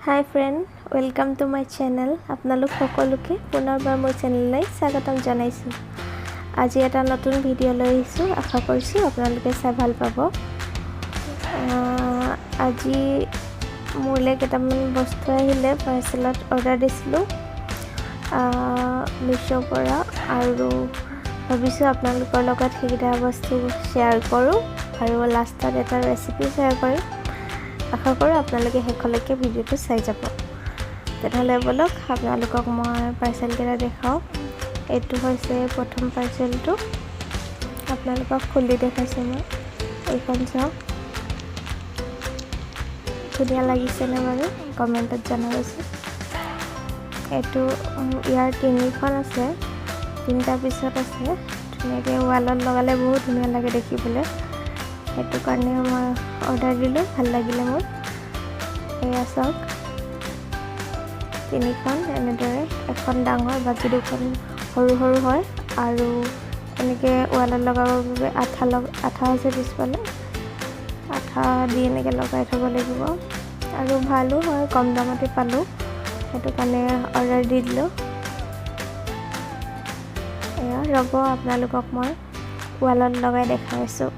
Hi friend, welcome to my channel. আপোনালোক সকলোকে পুনৰবাৰ মোৰ চেনেললৈ স্বাগতম জনাইছো। আজি এটা নতুন ভিডিঅ' লৈ আহিছো। আশা কৰিছো আপোনালোকে চাই ভাল পাব। আজি মোলৈ কেইটামান বস্তু আহিলে পাৰ্চেলত অৰ্ডাৰ দিছিলো মিছ'ৰ পৰা আৰু ভাবিছো আপোনালোকৰ লগত সেইকেইটা বস্তু শ্বেয়াৰ কৰোঁ আৰু লাষ্টত এটা ৰেচিপি শ্বেয়াৰ কৰিম। আশা কৰোঁ আপোনালোকে শেষলৈকে ভিডিঅ'টো চাই যাব। তেতিয়াহ'লে বলক আপোনালোকক মই পাৰ্চেলকেইটা দেখাওঁ। এইটো হৈছে প্ৰথম পাৰ্চেলটো। আপোনালোকক খুলি দেখাইছোঁ মই। এইখন চাওক, ধুনীয়া লাগিছেনে বাৰু? কমেণ্টত জনাবচোন। এইটো ইয়াৰ তিনিখন আছে, তিনিটা পিছত আছে। ধুনীয়াকৈ ৱালত লগালে বহুত ধুনীয়া লাগে দেখিবলৈ। সেইটো কাৰণে মই অৰ্ডাৰ দিলোঁ, ভাল লাগিলে মোৰ। এয়া চাওক, তিনিখন এনেদৰে, এখন ডাঙৰ বাকী দুখন সৰু সৰু হয় আৰু এনেকৈ ৱালত লগাবৰ বাবে আঠা আছে পিছফালে। আঠা দি এনেকৈ লগাই থ'ব লাগিব আৰু ভালো হয়, কম দামতে পালোঁ, সেইটো কাৰণে অৰ্ডাৰ দি দিলোঁ। এয়া ৰ'ব, আপোনালোকক মই ৱালত লগাই দেখাই আছোঁ।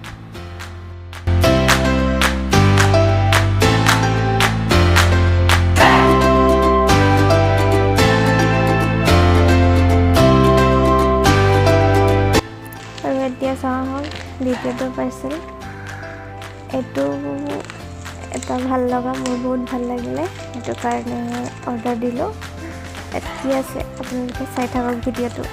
এতিয়া চাওঁ হ'ল দ্বিতীয়টো পাৰ্চেল। এইটো এটা ভাল লগা, মোৰ বহুত ভাল লাগিলে, সেইটো কাৰণে অৰ্ডাৰ দিলোঁ। কি আছে আপোনালোকে চাই থাকক ভিডিঅ'টো।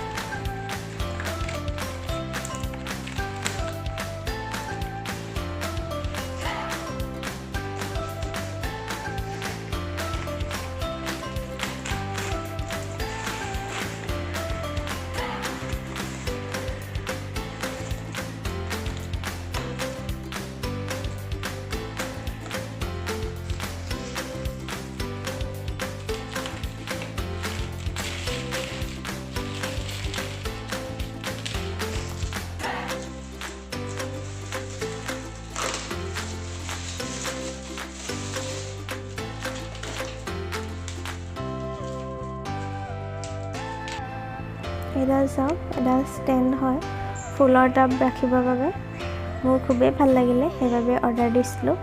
এডাল চাওক, এডাল ষ্টেণ্ড হয় ফুলৰ টাব ৰাখিবৰ বাবে। মোৰ খুবেই ভাল লাগিলে, সেইবাবে অৰ্ডাৰ দিছিলোঁ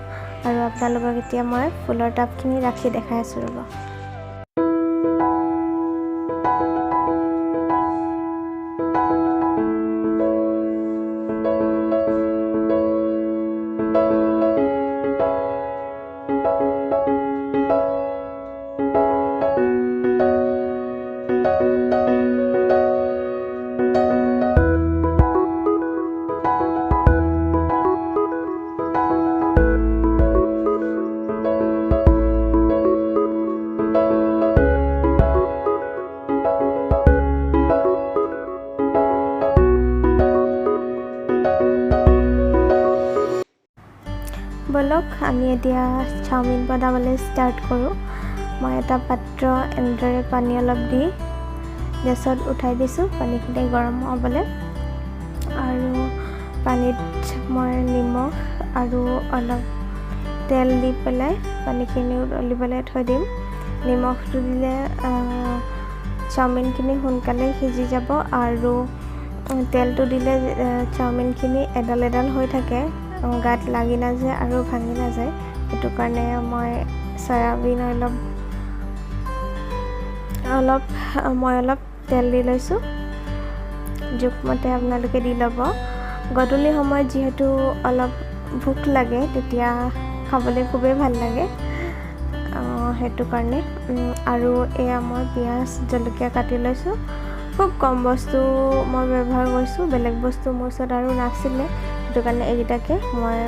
আৰু আপোনালোকক এতিয়া মই ফুলৰ টাবখিনি ৰাখি দেখাই আছোঁ ৰ'ব। বলক আমি এতিয়া চাওমিন বনাবলৈ ষ্টাৰ্ট কৰোঁ। মই এটা পাত্ৰ এনেদৰে পানী অলপ দি গেছত উঠাই দিছোঁ, পানীখিনি গৰম হ'বলৈ। আৰু পানীত মই নিমখ আৰু অলপ তেল দি পেলাই পানীখিনি উতলিবলৈ থৈ দিম। নিমখটো দিলে চাওমিনখিনি সোনকালে সিজি যাব আৰু তেলটো দিলে চাওমিনখিনি এডাল এডাল হৈ থাকে, গাত লাগি নাযায় আৰু ভাঙি নাযায়। সেইটো কাৰণে মই চয়াবিন অলপ তেল দি লৈছোঁ। জোখমতে আপোনালোকে দি ল'ব। গধূলি সময়ত যিহেতু অলপ ভোক লাগে, তেতিয়া খাবলৈ খুবেই ভাল লাগে, সেইটো কাৰণে। আৰু এয়া মই পিঁয়াজ জলকীয়া কাটি লৈছোঁ। খুব কম বস্তু মই ব্যৱহাৰ কৰিছোঁ, বেলেগ বস্তু মোৰ ওচৰত আৰু নাছিলে, সেইটো কাৰণে এইকেইটাকে মই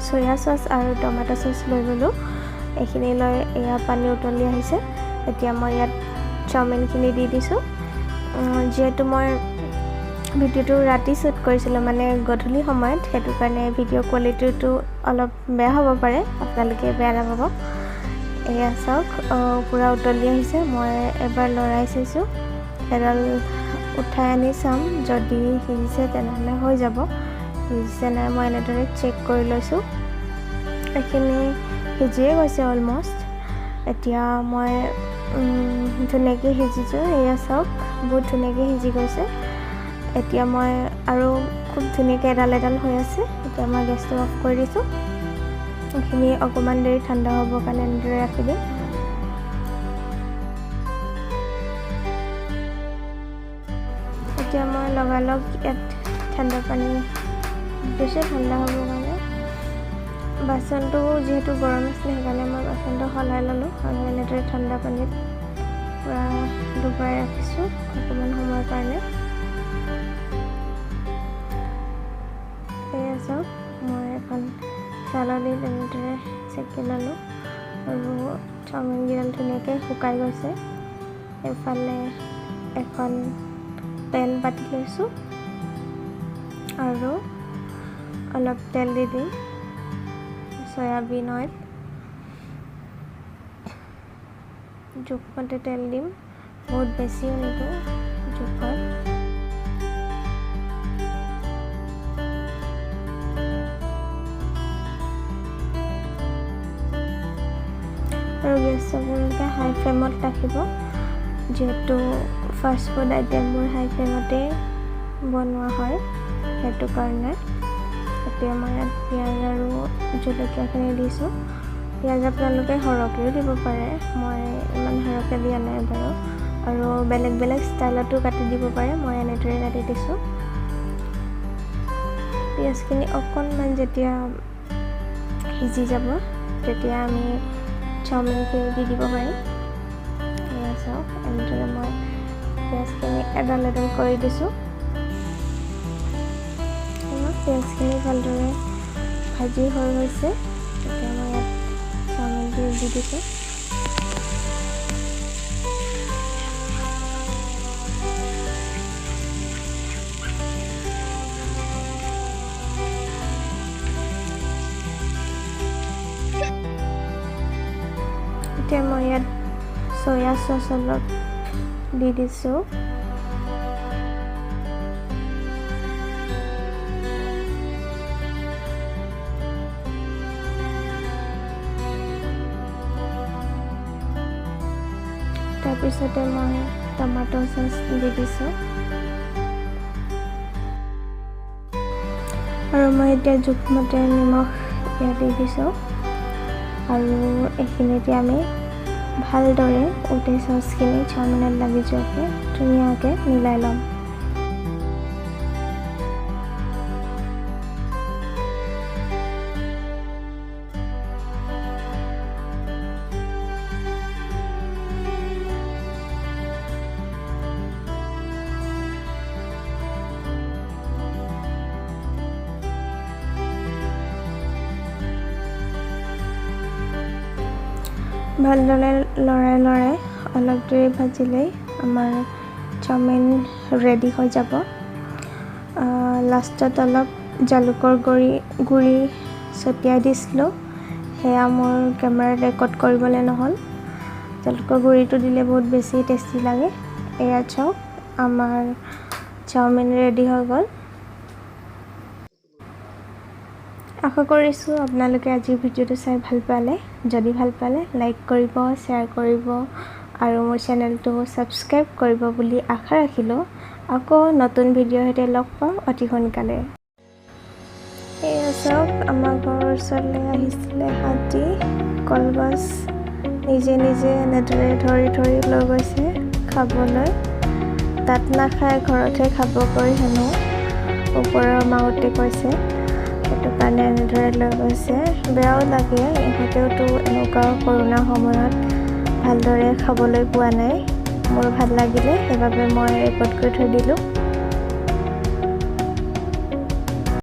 চয়া চচ আৰু টমেট' চচ লৈ গ'লোঁ। এইখিনি লৈ এয়া পানী উতলি আহিছে। এতিয়া মই ইয়াত চাওমিনখিনি দি দিছোঁ। যিহেতু মই ভিডিঅ'টো ৰাতি শ্বুট কৰিছিলোঁ, মানে গধূলি সময়ত, সেইটো কাৰণে ভিডিঅ' কোৱালিটিটো অলপ বেয়া হ'ব পাৰে, আপোনালোকে বেয়া নাপাব। এয়া চাওক, পূৰা উতলি আহিছে। মই এবাৰ লৰাই চাইছোঁ, এডাল উঠাই আনি চাম, যদি সিজিছে তেনেহ'লে হৈ যাব। সিজিছে নাই মই এনেদৰে চেক কৰি লৈছোঁ। এইখিনি সিজিয়ে গৈছে অলম'ষ্ট। এতিয়া মই ধুনীয়াকৈ সিজিছোঁ, এয়া চাওক বহুত ধুনীয়াকৈ সিজি গৈছে। এতিয়া মই আৰু খুব ধুনীয়াকৈ এডাল এডাল হৈ আছে। এতিয়া মই গেছটো অফ কৰি দিছোঁ। এইখিনি অকণমান দেৰি ঠাণ্ডা হ'বৰ কাৰণে এনেদৰে ৰাখি দিম। এতিয়া মই লগালগ ইয়াত ঠাণ্ডা পানী দিছোঁ ঠাণ্ডা হ'বৰ কাৰণে। বাচনটো যিহেতু গৰম আছিলে সেইকাৰণে মই বাচনটো সলাই ল'লোঁ আৰু এনেদৰে ঠাণ্ডা পানীত পূৰা ডুবাই ৰাখিছোঁ অকণমান সময়ৰ কাৰণে। এয়া চাওক মই এখন চালনী তেনেদৰে চেকি ল'লোঁ আৰু চাওমিনকেইডাল ধুনীয়াকৈ শুকাই গৈছে। এফালে এখন পেন পাতি লৈছোঁ আৰু অলপ তেল দি দিম, চয়াবিন অইল জোখমতে তেল দিম, বহুত বেছিও নিদিওঁ, জোখত। আৰু গেছটো আপোনালোকে হাই ফ্লেমত ৰাখিব, যিহেতু ফাষ্ট ফুড আইটেমবোৰ হাই ফ্লেমতে বনোৱা হয়, সেইটো কাৰণে। এতিয়া মই ইয়াত পিঁয়াজ আৰু জলকীয়াখিনি দিছোঁ। পিঁয়াজ আপোনালোকে সৰহকৈও দিব পাৰে, মই ইমান সৰহকৈ দিয়া নাই বাৰু। আৰু বেলেগ বেলেগ ষ্টাইলতো কাটি দিব পাৰে, মই এনেদৰে কাটি দিছোঁ। পিঁয়াজখিনি অকণমান যেতিয়া সিজি যাব তেতিয়া আমি চাওমিনখিনি দি দিব পাৰিম। এয়া চাওক এনেদৰে মই পিঁয়াজখিনি এডাল এডাল কৰি দিছোঁ। পিঁয়াজখিনি ভালদৰে ভাজি হৈ গৈছে। এতিয়া মই ইয়াত চাওমিনখিনি দি দিছোঁ। এতিয়া মই ইয়াত চয়া চচ অলপ দি দিছোঁ। তাৰপিছতে মই টমাটো চচ দি দিছোঁ আৰু মই এতিয়া জোখমতে নিমখ ইয়াত দি দিছোঁ আৰু এইখিনিতে আমি ভালদৰে উঠি চচখিনি চাওমিনত লাগি যোৱাকৈ ধুনীয়াকৈ মিলাই ল'ম। ভালদৰে লৰাই অলপ দেৰি ভাজিলেই আমাৰ চাওমিন ৰেডি হৈ যাব। লাষ্টত অলপ জালুকৰ গুড়ি ছটিয়াই দিছিলোঁ, সেয়া মোৰ কেমেৰাত ৰেকৰ্ড কৰিবলৈ নহ'ল। জালুকৰ গুড়িটো দিলে বহুত বেছি টেষ্টি লাগে। এয়া চাওক আমাৰ চাওমিন ৰেডি হৈ গ'ল। আশা কৰিছোঁ আপোনালোকে আজিৰ ভিডিঅ'টো চাই ভাল পালে। যদি ভাল পালে লাইক কৰিব, শ্বেয়াৰ কৰিব আৰু মোৰ চেনেলটো ছাবস্ক্ৰাইব কৰিব বুলি আশা ৰাখিলোঁ। আকৌ নতুন ভিডিঅ'ৰ সৈতে লগ পাম অতি সোনকালে। এয়া চাওক আমাৰ ঘৰৰ ওচৰলৈ আহিছিলে হাতী, কলগছ নিজে নিজে এনেদৰে ধৰি ধৰি লৈ গৈছে খাবলৈ। তাত নাখায় ঘৰতহে খাবগৈ হেনো, ওপৰৰ মাহঁতে কৈছে। সেইটো কাৰণে এনেদৰে লৈ গৈছে। বেয়াও লাগে, ইহঁতেওতো এনেকুৱা কৰোণা সময়ত ভালদৰে খাবলৈ পোৱা নাই। মোৰ ভাল লাগিলে, সেইবাবে মই ৰেকৰ্ড কৰি থৈ দিলোঁ।